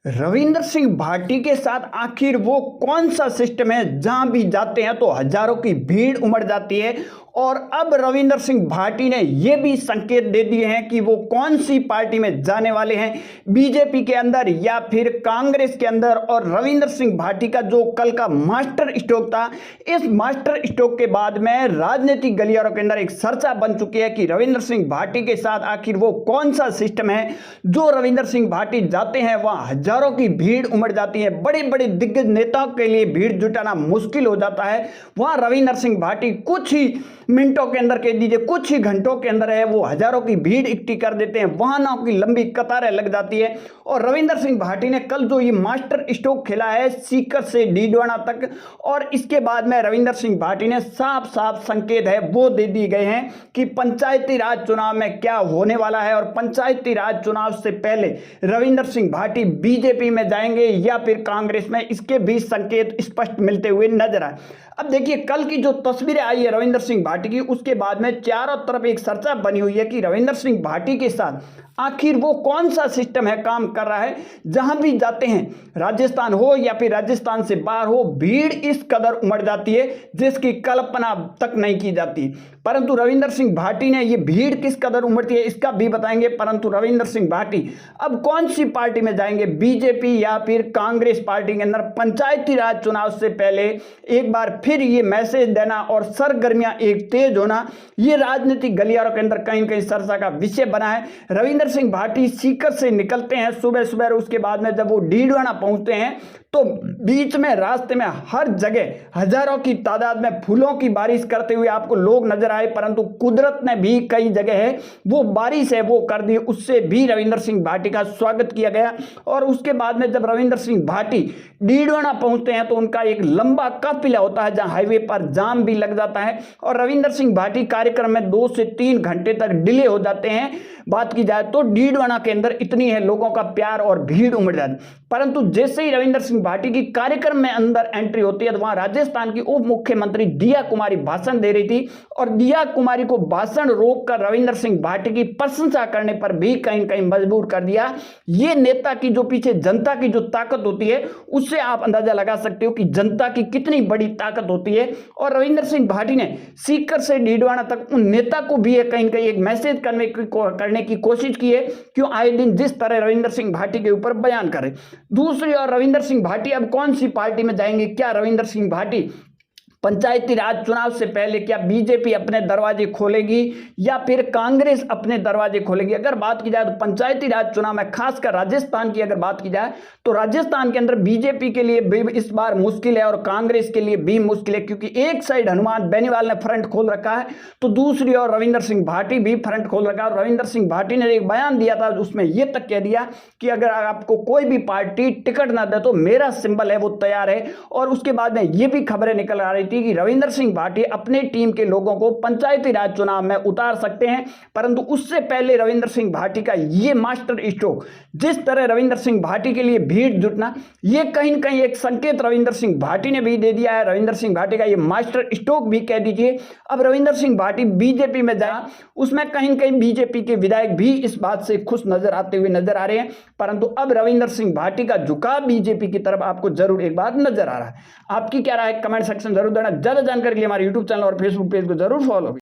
रविंद्र सिंह भाटी के साथ आखिर वो कौन सा सिस्टम है जहां भी जाते हैं तो हजारों की भीड़ उमड़ जाती है। और अब रविंद्र सिंह भाटी ने ये भी संकेत दे दिए हैं कि वो कौन सी पार्टी में जाने वाले हैं, बीजेपी के अंदर या फिर कांग्रेस के अंदर। और रविंद्र सिंह भाटी का जो कल का मास्टर स्ट्रोक था, इस मास्टर स्ट्रोक के बाद में राजनीतिक गलियारों के अंदर एक चर्चा बन चुकी है कि रविंद्र सिंह भाटी के साथ आखिर वो कौन सा सिस्टम है। जो रविंद्र सिंह भाटी जाते हैं वहां हजारों की भीड़ उमड़ जाती है, बड़े बड़े दिग्गज नेताओं के लिए भीड़ जुटाना मुश्किल हो जाता है। वहां रविंद्र सिंह भाटी कुछ ही मिनटों के अंदर, कह दीजिए कुछ ही घंटों के अंदर है वो हजारों की भीड़ इकट्ठी कर देते हैं, वाहनों की लंबी कतारें लग जाती है। और रविंद्र सिंह भाटी ने कल जो ये मास्टर स्ट्रोक खेला है सीकर से डीडवाना तक, और इसके बाद में रविंद्र सिंह भाटी ने साफ साफ संकेत है वो दे दिए गए हैं कि पंचायती राज चुनाव में क्या होने वाला है। और पंचायती राज चुनाव से पहले रविंद्र सिंह भाटी बीजेपी में जाएंगे या फिर कांग्रेस में, इसके भी संकेत स्पष्ट मिलते हुए नजर आए। अब देखिए कल की जो तस्वीरें आई है रविंद्र सिंह भाटी की, उसके बाद में चारों तरफ एक चर्चा बनी हुई है कि रविंद्र सिंह भाटी के साथ आखिर वो कौन सा सिस्टम है काम कर रहा है। जहां भी जाते हैं, राजस्थान हो या फिर राजस्थान से बाहर हो, भीड़ इस कदर उमड़ जाती है जिसकी कल्पना तक नहीं की जाती। परंतु रविंद्र सिंह भाटी ने ये भीड़ किस कदर उमड़ती है इसका भी बताएंगे। परंतु रविंद्र सिंह भाटी अब कौन सी पार्टी में जाएंगे, बीजेपी या फिर कांग्रेस पार्टी के अंदर, पंचायती राज चुनाव से पहले एक बार फिर ये मैसेज देना और सरगर्मियां एक तेज होना, ये राजनीतिक गलियारों के अंदर कहीं कहीं चर्चा का विषय बना है। रविंद्र सिंह भाटी सीकर से निकलते हैं सुबह सुबह, उसके बाद में जब वो डीडवाना पहुंचते हैं तो बीच में रास्ते में हर जगह हजारों की तादाद में फूलों की बारिश करते हुए आपको लोग नजर आए। परंतु कुदरत ने भी कई जगह है वो बारिश है वो कर दी, उससे भी रविंद्र सिंह भाटी का स्वागत किया गया। और उसके बाद में जब रविंद्र सिंह भाटी डीडवाना पहुंचते हैं तो उनका एक लंबा काफिला होता है जहां हाईवे पर जाम भी लग जाता है और रविंद्र सिंह भाटी कार्यक्रम में 2 से 3 घंटे तक डिले हो जाते हैं। बात की जाए तो डीडवाना के अंदर इतनी है लोगों का प्यार और भीड़ उमड़ जाती। परंतु जैसे ही रविंद्र सिंह भाटी की कार्यक्रम में अंदर एंट्री होती है तो वहां राजस्थान की उप मुख्यमंत्री दिया कुमारी भाषण दे रही थी और दिया कुमारी को भाषण रोककर रविंद्र सिंह भाटी की प्रशंसा करने पर भी कहीं कहीं मजबूर कर दिया। ये नेता की जो पीछे जनता की जो ताकत होती है उससे आप अंदाजा लगा सकते हो कि जनता की कितनी बड़ी ताकत होती है। और रविंद्र सिंह भाटी ने सीकर से डीडवाना तक उन नेता को भी कहीं कहीं एक मैसेज करने की कोशिश की है, क्यों आए दिन जिस तरह रविंद्र सिंह भाटी के ऊपर बयान करे। दूसरी ओर रविंद्र सिंह भाटी अब कौन सी पार्टी में जाएंगे, क्या रविंद्र सिंह भाटी पंचायती राज चुनाव से पहले क्या बीजेपी अपने दरवाजे खोलेगी या फिर कांग्रेस अपने दरवाजे खोलेगी। अगर बात की जाए तो पंचायती राज चुनाव में खासकर राजस्थान की अगर बात की जाए तो राजस्थान के अंदर बीजेपी के लिए भी इस बार मुश्किल है और कांग्रेस के लिए भी मुश्किल है, क्योंकि एक साइड हनुमान बेनीवाल ने फ्रंट खोल रखा है तो दूसरी ओर रविंद्र सिंह भाटी भी फ्रंट खोल रखा है। और रविंद्र सिंह भाटी ने एक बयान दिया था उसमें यह तक कह दिया कि अगर आपको कोई भी पार्टी टिकट ना दे तो मेरा सिंबल है वो तैयार है। और उसके बाद में ये भी खबरें निकल आ रही थी कि रविंद्र सिंह भाटी अपने टीम के लोगों को पंचायती राज चुनाव में उतार सकते हैं। परंतु उससे पहले रविंद्र सिंह भाटी का ये मास्टर स्ट्रोक, जिस तरह रविंद्र सिंह भाटी के लिए भीड़ जुटना, ये कहीं न कहीं एक संकेत रविंद्र सिंह भाटी ने भी दे दिया है। रविंद्र सिंह भाटी का ये मास्टर स्ट्रोक भी कह दीजिए। अब रविंद्र सिंह भाटी बीजेपी में जाए, उसमें कहीं न कहीं बीजेपी के विधायक भी इस बात से खुश नजर आते हुए नजर आ रहे हैं। परंतु अब रविंद्र सिंह भाटी का झुकाव बीजेपी की तरफ आपको जरूर एक बार नजर आ रहा है। आपकी क्या राय है कमेंट सेक्शन जरूर देना। ज्यादा जानकारी के लिए हमारे यूट्यूब चैनल और फेसबुक पेज को जरूर फॉलो